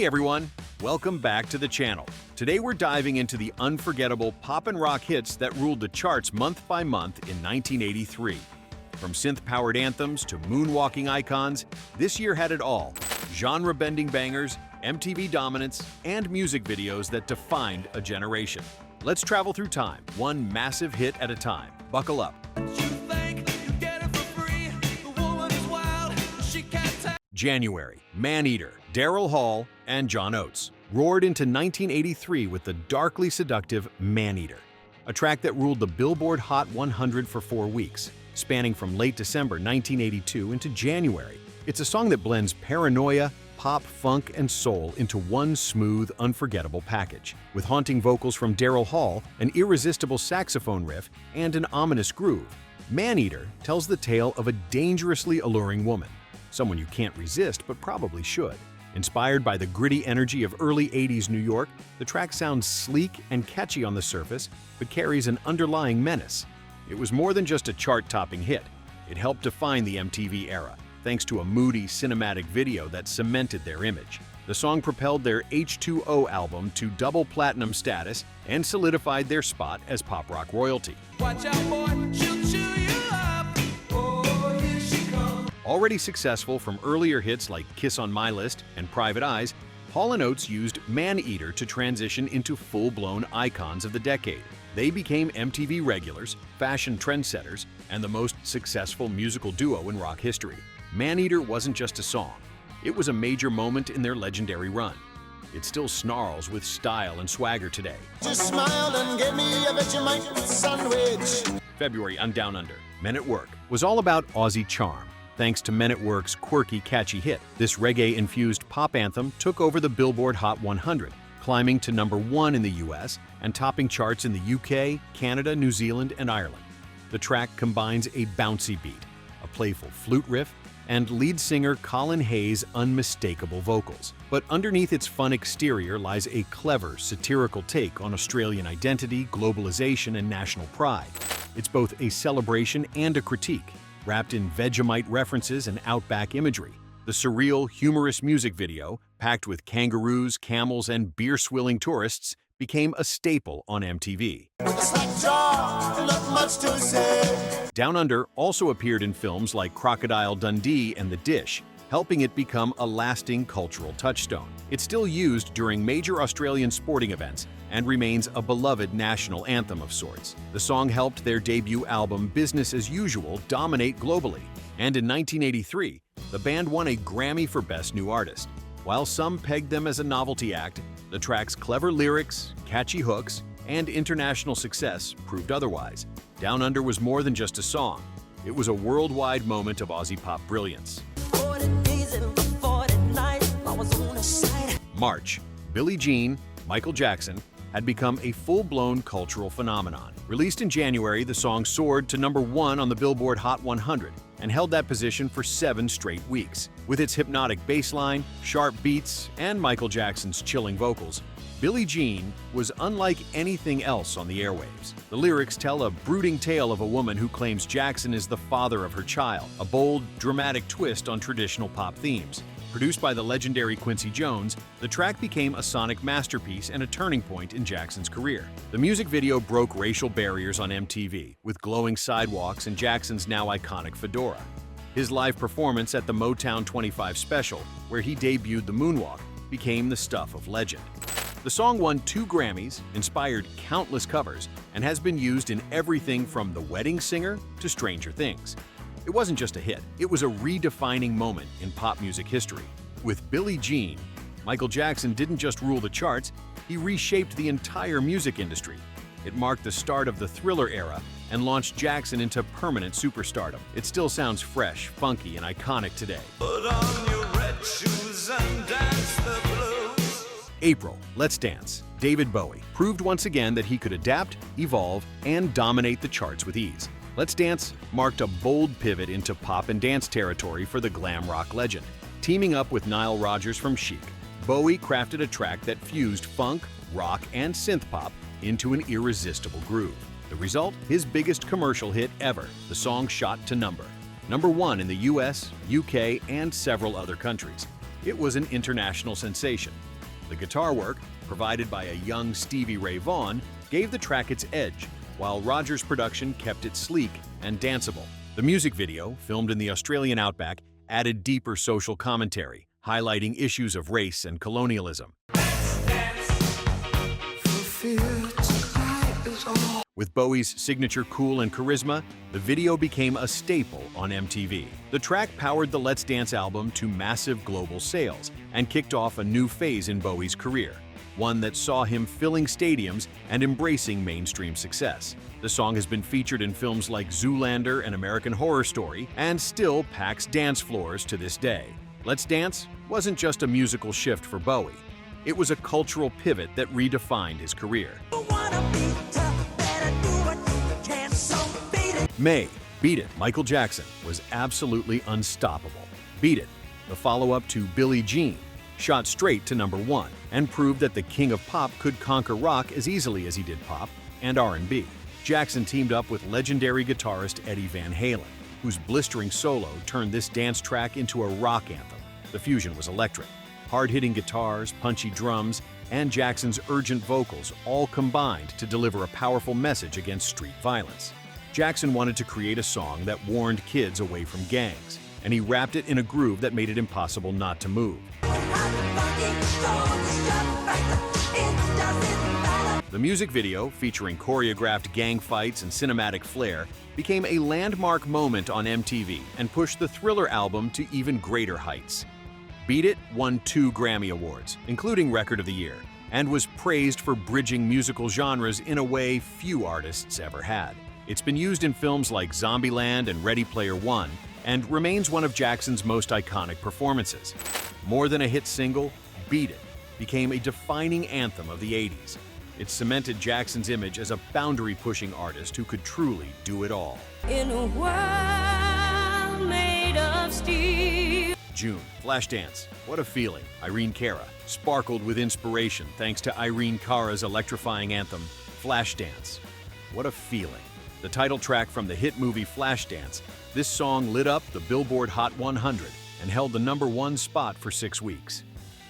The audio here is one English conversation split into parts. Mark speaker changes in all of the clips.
Speaker 1: everyone, welcome back to the channel. Today we're diving into the unforgettable pop and rock hits that ruled the charts month by month in 1983. From synth-powered anthems to moonwalking icons, this year had it all. Genre-bending bangers, MTV dominance, and music videos that defined a generation. Let's travel through time, one massive hit at a time. Buckle up. January, Maneater, Daryl Hall, and John Oates roared into 1983 with the darkly seductive Maneater, a track that ruled the Billboard Hot 100 for 4 weeks, spanning from late December 1982 into January. It's a song that blends paranoia, pop, funk, and soul into one smooth, unforgettable package. With haunting vocals from Daryl Hall, an irresistible saxophone riff, and an ominous groove, Maneater tells the tale of a dangerously alluring woman. Someone you can't resist, but probably should. Inspired by the gritty energy of early 80s New York, the track sounds sleek and catchy on the surface, but carries an underlying menace. It was more than just a chart-topping hit. It helped define the MTV era, thanks to a moody, cinematic video that cemented their image. The song propelled their H2O album to double platinum status and solidified their spot as pop rock royalty. Watch out, boy, she'll chew you up. Oh, here she comes. Already successful from earlier hits like Kiss on My List and Private Eyes, Hall & Oates used Maneater to transition into full-blown icons of the decade. They became MTV regulars, fashion trendsetters, and the most successful musical duo in rock history. Maneater wasn't just a song. It was a major moment in their legendary run. It still snarls with style and swagger today.
Speaker 2: Just smiled and gave me a Vegemite sandwich.
Speaker 1: February on Down Under, Men at Work, was all about Aussie charm. Thanks to Men at Work's quirky, catchy hit, this reggae-infused pop anthem took over the Billboard Hot 100, climbing to #1 in the US and topping charts in the UK, Canada, New Zealand, and Ireland. The track combines a bouncy beat, a playful flute riff, and lead singer Colin Hayes' unmistakable vocals. But underneath its fun exterior lies a clever, satirical take on Australian identity, globalization, and national pride. It's both a celebration and a critique, wrapped in Vegemite references and outback imagery. The surreal, humorous music video, packed with kangaroos, camels, and beer-swilling tourists, became a staple on MTV. Down Under also appeared in films like Crocodile Dundee and The Dish, helping it become a lasting cultural touchstone. It's still used during major Australian sporting events and remains a beloved national anthem of sorts. The song helped their debut album Business as Usual dominate globally, and in 1983, the band won a Grammy for Best New Artist. While some pegged them as a novelty act, the track's clever lyrics, catchy hooks, and international success proved otherwise. Down Under was more than just a song. It was a worldwide moment of Aussie pop brilliance. March, Billie Jean, Michael Jackson, had become a full-blown cultural phenomenon. Released in January, the song soared to #1 on the Billboard Hot 100 and held that position for 7 straight weeks. With its hypnotic bass line, sharp beats, and Michael Jackson's chilling vocals, Billie Jean was unlike anything else on the airwaves. The lyrics tell a brooding tale of a woman who claims Jackson is the father of her child, a bold, dramatic twist on traditional pop themes. Produced by the legendary Quincy Jones, the track became a sonic masterpiece and a turning point in Jackson's career. The music video broke racial barriers on MTV, with glowing sidewalks and Jackson's now iconic fedora. His live performance at the Motown 25 special, where he debuted the moonwalk, became the stuff of legend. The song won 2 Grammys, inspired countless covers, and has been used in everything from The Wedding Singer to Stranger Things. It wasn't just a hit, it was a redefining moment in pop music history. With Billie Jean, Michael Jackson didn't just rule the charts, he reshaped the entire music industry. It marked the start of the Thriller era and launched Jackson into permanent superstardom. It still sounds fresh, funky, and iconic today.
Speaker 2: Put on your red shoes and dance the blues.
Speaker 1: April, Let's Dance. David Bowie proved once again that he could adapt, evolve, and dominate the charts with ease. Let's Dance marked a bold pivot into pop and dance territory for the glam rock legend. Teaming up with Nile Rodgers from Chic, Bowie crafted a track that fused funk, rock, and synth-pop into an irresistible groove. The result? His biggest commercial hit ever. The song shot to #1 in the US, UK, and several other countries. It was an international sensation. The guitar work, provided by a young Stevie Ray Vaughan, gave the track its edge, while Roger's production kept it sleek and danceable. The music video, filmed in the Australian outback, added deeper social commentary, highlighting issues of race and colonialism. With Bowie's signature cool and charisma, the video became a staple on MTV. The track powered the Let's Dance album to massive global sales and kicked off a new phase in Bowie's career, one that saw him filling stadiums and embracing mainstream success. The song has been featured in films like Zoolander and American Horror Story and still packs dance floors to this day. Let's Dance wasn't just a musical shift for Bowie. It was a cultural pivot that redefined his career. May, Beat It, Michael Jackson, was absolutely unstoppable. Beat It, the follow-up to Billie Jean, shot straight to #1 and proved that the king of pop could conquer rock as easily as he did pop and R&B. Jackson teamed up with legendary guitarist Eddie Van Halen, whose blistering solo turned this dance track into a rock anthem. The fusion was electric. Hard-hitting guitars, punchy drums, and Jackson's urgent vocals all combined to deliver a powerful message against street violence. Jackson wanted to create a song that warned kids away from gangs, and he wrapped it in a groove that made it impossible not to move. The music video, featuring choreographed gang fights and cinematic flair, became a landmark moment on MTV and pushed the Thriller album to even greater heights. Beat It won 2 Grammy Awards, including Record of the Year, and was praised for bridging musical genres in a way few artists ever had. It's been used in films like Zombieland and Ready Player One, and remains one of Jackson's most iconic performances. More than a hit single, Beat It became a defining anthem of the 80s. It cemented Jackson's image as a boundary-pushing artist who could truly do it all.
Speaker 3: In a world made of steel.
Speaker 1: June, Flashdance, what a feeling. Irene Cara sparkled with inspiration thanks to Irene Cara's electrifying anthem, Flashdance. What a feeling. The title track from the hit movie Flashdance, this song lit up the Billboard Hot 100 and held the #1 spot for 6 weeks.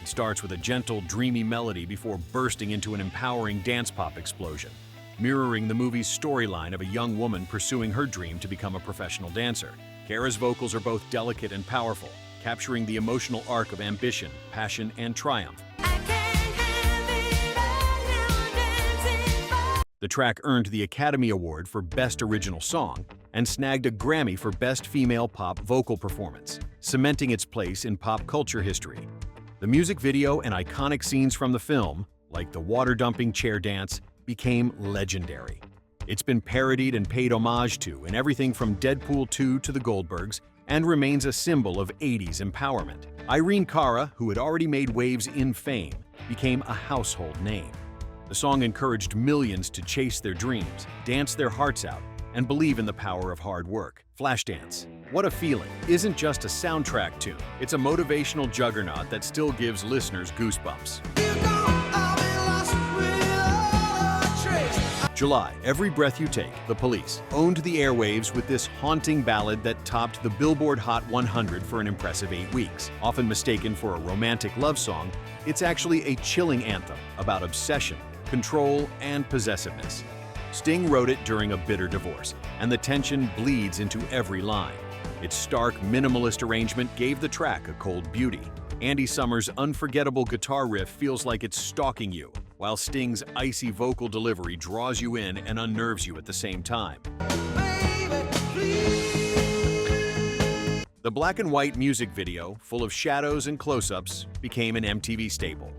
Speaker 1: It starts with a gentle, dreamy melody before bursting into an empowering dance pop explosion, mirroring the movie's storyline of a young woman pursuing her dream to become a professional dancer. Cara's vocals are both delicate and powerful, capturing the emotional arc of ambition, passion, and triumph. The track earned the Academy Award for Best Original Song and snagged a Grammy for Best Female Pop Vocal Performance, cementing its place in pop culture history. The music video and iconic scenes from the film, like the water-dumping chair dance, became legendary. It's been parodied and paid homage to in everything from Deadpool 2 to the Goldbergs, and remains a symbol of 80s empowerment. Irene Cara, who had already made waves in fame, became a household name. The song encouraged millions to chase their dreams, dance their hearts out, and believe in the power of hard work. Flashdance, What a Feeling, isn't just a soundtrack tune. It's a motivational juggernaut that still gives listeners goosebumps. July, Every Breath You Take, The Police, owned the airwaves with this haunting ballad that topped the Billboard Hot 100 for an impressive 8 weeks. Often mistaken for a romantic love song, it's actually a chilling anthem about obsession, control, and possessiveness. Sting wrote it during a bitter divorce, and the tension bleeds into every line. Its stark, minimalist arrangement gave the track a cold beauty. Andy Summers' unforgettable guitar riff feels like it's stalking you, while Sting's icy vocal delivery draws you in and unnerves you at the same time. The black and white music video, full of shadows and close-ups, became an MTV staple.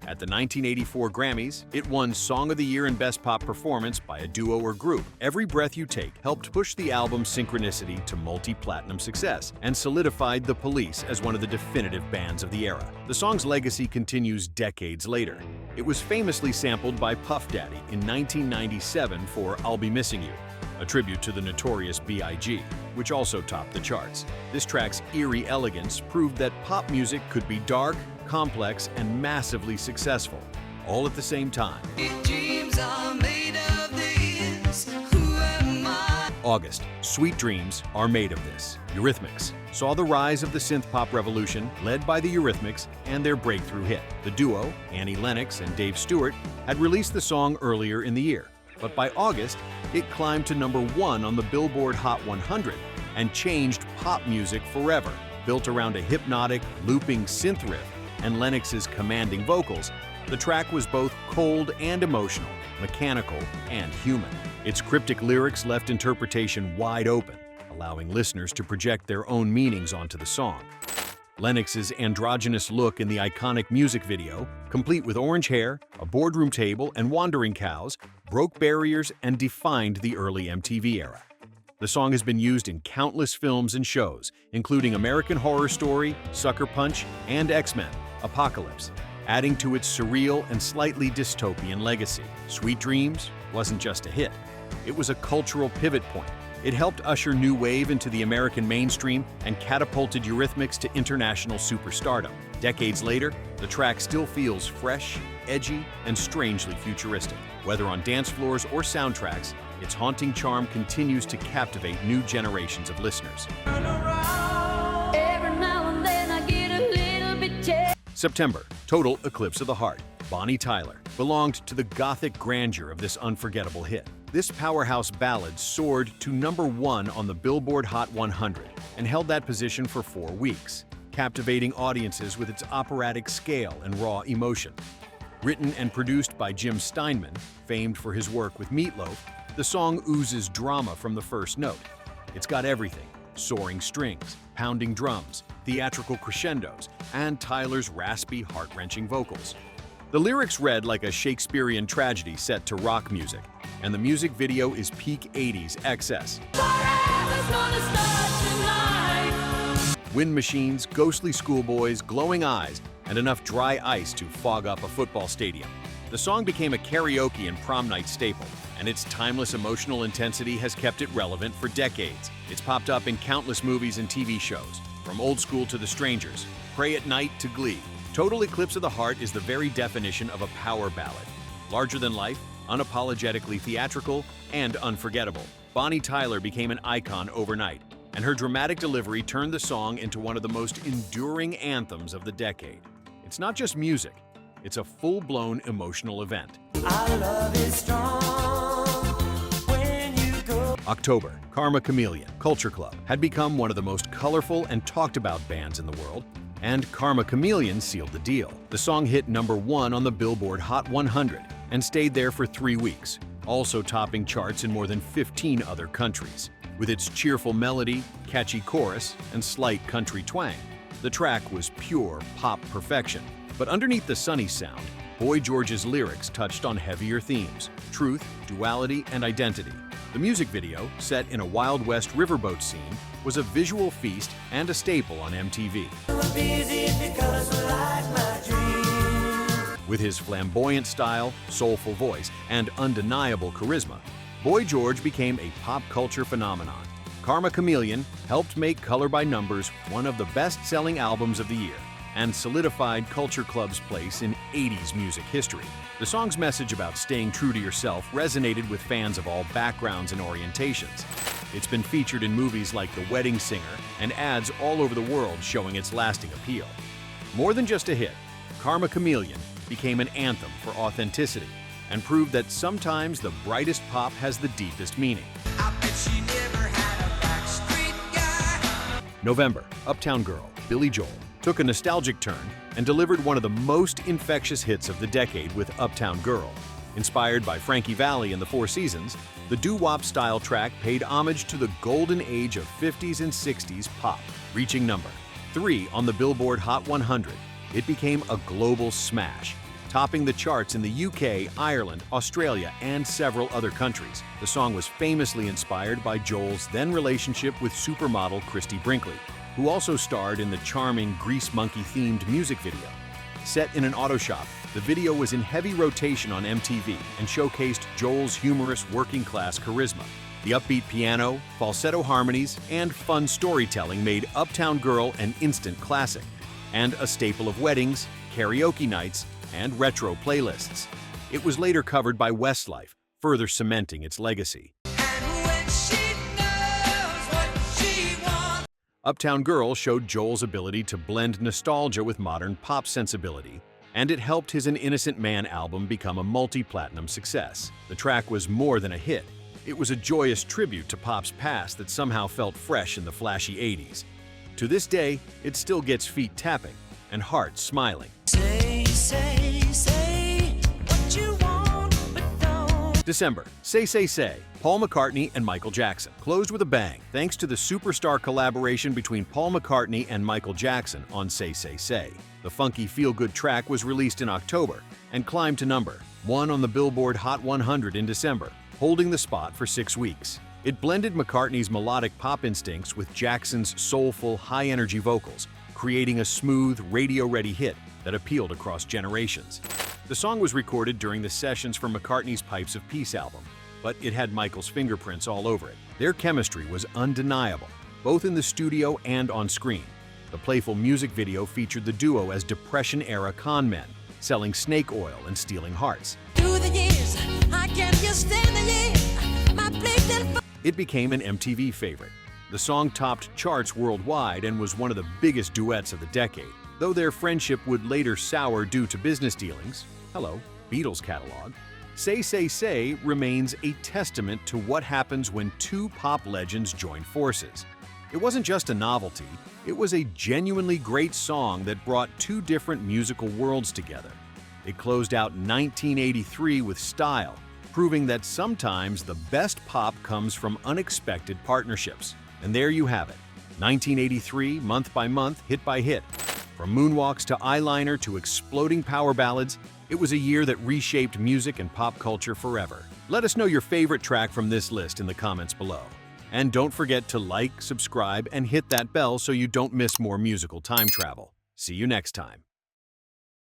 Speaker 1: At the 1984 Grammys, it won Song of the Year and Best Pop Performance by a duo or group. Every Breath You Take helped push the album's synchronicity to multi-platinum success and solidified The Police as one of the definitive bands of the era. The song's legacy continues decades later. It was famously sampled by Puff Daddy in 1997 for I'll Be Missing You, a tribute to the notorious B.I.G., which also topped the charts. This track's eerie elegance proved that pop music could be dark, complex, and massively successful, all at the same time. August, Sweet Dreams Are Made of This. Eurythmics saw the rise of the synth-pop revolution led by the Eurythmics and their breakthrough hit. The duo, Annie Lennox and Dave Stewart, had released the song earlier in the year, but by August, it climbed to #1 on the Billboard Hot 100 and changed pop music forever. Built around a hypnotic, looping synth riff and Lennox's commanding vocals, the track was both cold and emotional, mechanical and human. Its cryptic lyrics left interpretation wide open, allowing listeners to project their own meanings onto the song. Lennox's androgynous look in the iconic music video, complete with orange hair, a boardroom table, and wandering cows, broke barriers and defined the early MTV era. The song has been used in countless films and shows, including American Horror Story, Sucker Punch, and X-Men: Apocalypse, adding to its surreal and slightly dystopian legacy. Sweet Dreams wasn't just a hit. It was a cultural pivot point. It helped usher new wave into the American mainstream and catapulted Eurythmics to international superstardom. Decades later, the track still feels fresh, edgy, and strangely futuristic. Whether on dance floors or soundtracks, its haunting charm continues to captivate new generations of listeners.
Speaker 3: Every now and then I get a little bit
Speaker 1: September, total eclipse of the heart. Bonnie Tyler belonged to the gothic grandeur of this unforgettable hit. This powerhouse ballad soared to #1 on the Billboard Hot 100 and held that position for 4 weeks, captivating audiences with its operatic scale and raw emotion. Written and produced by Jim Steinman, famed for his work with Meatloaf, the song oozes drama from the first note. It's got everything: soaring strings, pounding drums, theatrical crescendos, and Tyler's raspy, heart-wrenching vocals. The lyrics read like a Shakespearean tragedy set to rock music, and the music video is peak 80s excess. Wind machines, ghostly schoolboys, glowing eyes, and enough dry ice to fog up a football stadium. The song became a karaoke and prom night staple, and its timeless emotional intensity has kept it relevant for decades. It's popped up in countless movies and TV shows, from Old School to The Strangers, Pray at Night to Glee. Total Eclipse of the Heart is the very definition of a power ballad. Larger than life, unapologetically theatrical, and unforgettable. Bonnie Tyler became an icon overnight, and her dramatic delivery turned the song into one of the most enduring anthems of the decade. It's not just music, it's a full-blown emotional event.
Speaker 2: Our love is strong when you go.
Speaker 1: October, Karma Chameleon, Culture Club, had become one of the most colorful and talked about bands in the world, and Karma Chameleon sealed the deal. The song hit #1 on the Billboard Hot 100 and stayed there for 3 weeks, also topping charts in more than 15 other countries. With its cheerful melody, catchy chorus, and slight country twang, the track was pure pop perfection. But underneath the sunny sound, Boy George's lyrics touched on heavier themes: truth, duality, and identity. The music video, set in a Wild West riverboat scene, was a visual feast and a staple on MTV. With his flamboyant style, soulful voice, and undeniable charisma, Boy George became a pop culture phenomenon. Karma Chameleon helped make Color by Numbers one of the best-selling albums of the year and solidified Culture Club's place in 80s music history. The song's message about staying true to yourself resonated with fans of all backgrounds and orientations. It's been featured in movies like The Wedding Singer and ads all over the world showing its lasting appeal. More than just a hit, Karma Chameleon became an anthem for authenticity and proved that sometimes the brightest pop has the deepest meaning.
Speaker 2: I bet she never had a backstreet guy.
Speaker 1: November, Uptown Girl, Billy Joel, took a nostalgic turn and delivered one of the most infectious hits of the decade with Uptown Girl. Inspired by Frankie Valli and the Four Seasons, the doo-wop style track paid homage to the golden age of 50s and 60s pop. Reaching #3 on the Billboard Hot 100, it became a global smash, topping the charts in the UK, Ireland, Australia, and several other countries. The song was famously inspired by Joel's then relationship with supermodel Christy Brinkley, who also starred in the charming Grease Monkey-themed music video. Set in an auto shop, the video was in heavy rotation on MTV and showcased Joel's humorous working-class charisma. The upbeat piano, falsetto harmonies, and fun storytelling made Uptown Girl an instant classic, and a staple of weddings, karaoke nights, and retro playlists. It was later covered by Westlife, further cementing its legacy.
Speaker 2: And when she
Speaker 1: Uptown Girl showed Joel's ability to blend nostalgia with modern pop sensibility, and it helped his An Innocent Man album become a multi-platinum success. The track was more than a hit. It was a joyous tribute to pop's past that somehow felt fresh in the flashy 80s. To this day, it still gets feet tapping and hearts smiling.
Speaker 2: Say what you want, but don't.
Speaker 1: December, Say Say Say, Paul McCartney and Michael Jackson, closed with a bang thanks to the superstar collaboration between Paul McCartney and Michael Jackson on Say Say Say. The funky feel-good track was released in October and climbed to number 1 on the Billboard Hot 100 in December, holding the spot for 6 weeks. It blended McCartney's melodic pop instincts with Jackson's soulful, high-energy vocals, creating a smooth, radio-ready hit that appealed across generations. The song was recorded during the sessions for McCartney's Pipes of Peace album, but it had Michael's fingerprints all over it. Their chemistry was undeniable, both in the studio and on screen. The playful music video featured the duo as Depression-era con men, selling snake oil and stealing hearts.
Speaker 2: Through the years, I can't just stand the year. My place and
Speaker 1: It became an MTV favorite. The song topped charts worldwide and was one of the biggest duets of the decade. Though their friendship would later sour due to business dealings, hello, Beatles catalog, Say Say Say remains a testament to what happens when two pop legends join forces. It wasn't just a novelty, it was a genuinely great song that brought two different musical worlds together. It closed out 1983 with style, proving that sometimes the best pop comes from unexpected partnerships. And there you have it, 1983, month by month, hit by hit. From moonwalks to eyeliner to exploding power ballads, it was a year that reshaped music and pop culture forever. Let us know your favorite track from this list in the comments below. And don't forget to like, subscribe, and hit that bell so you don't miss more musical time travel. See you next time.